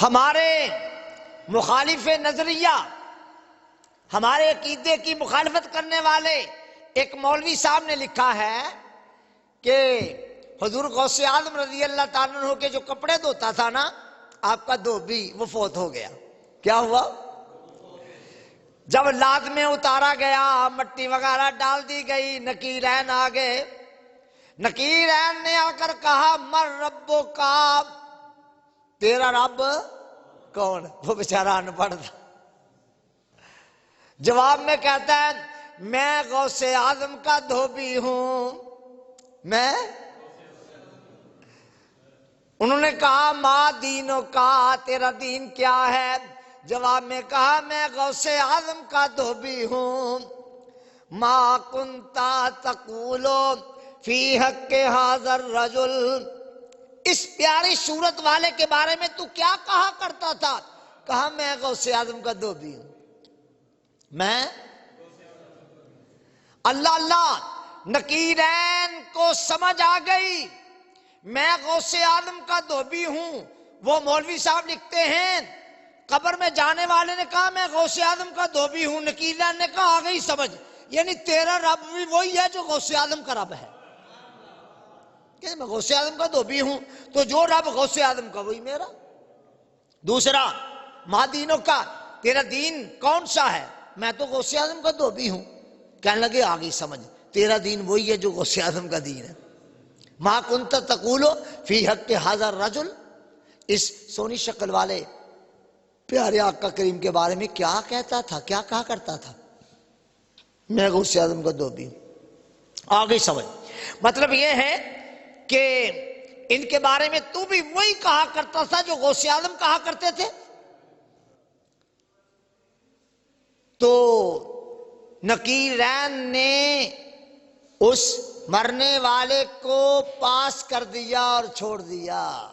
ہمارے مخالف نظریہ، ہمارے عقیدے کی مخالفت کرنے والے ایک مولوی صاحب نے لکھا ہے کہ حضور غوث اعظم رضی اللہ تعالیٰ عنہ کے جو کپڑے دھوتا تھا نا آپ کا دھوبی، وہ فوت ہو گیا۔ کیا ہوا؟ جب لاد میں اتارا گیا، مٹی وغیرہ ڈال دی گئی، نکیرین آ گئے۔ نکیرین نے آ کر کہا مر ربو کا، تیرا رب کون؟ وہ بیچارہ ان پڑھ تھا، جواب میں کہتا ہے میں غوث اعظم کا دھوبی ہوں۔ میں انہوں نے کہا ما دینوں کا، تیرا دین کیا ہے؟ جواب میں کہا میں غوث اعظم کا دھوبی ہوں۔ ما کنتا تقولو فی حق ھذا الرجل، اس پیاری صورت والے کے بارے میں تو کیا کہا کرتا تھا؟ کہا میں غوث اعظم کا دھوبی ہوں۔ میں اللہ اللہ، نکیرین کو سمجھ آ گئی میں غوث اعظم کا دھوبی ہوں۔ وہ مولوی صاحب لکھتے ہیں قبر میں جانے والے نے کہا میں غوث اعظم کا دھوبی ہوں، نکیرین نے کہا آ گئی سمجھ، یعنی تیرا رب بھی وہی ہے جو غوث اعظم کا رب ہے۔ کہ میں غوث اعظم کا دھوبی ہوں تو جو رب غوث اعظم کا وہی میرا۔ دوسرا ما دینوں کا، تیرا دین کون سا ہے؟ میں تو غوث اعظم کا دھوبی ہوں۔ کہنے لگے آ گئی سمجھ، تیرا دین وہی ہے جو غوث اعظم کا دین ہے۔ ما کنت تقولو فی حق ھذا الرجل، اس سونی شکل والے پیارے آقا کریم کے بارے میں کیا کہتا تھا، کیا کہا کرتا تھا؟ میں غوث اعظم کا دھوبی ہوں۔ آ گئی سمجھ۔ مطلب یہ ہے کہ ان کے بارے میں تو بھی وہی کہا کرتا تھا جو غوث اعظم کہا کرتے تھے۔ تو نکیرین نے اس مرنے والے کو پاس کر دیا اور چھوڑ دیا۔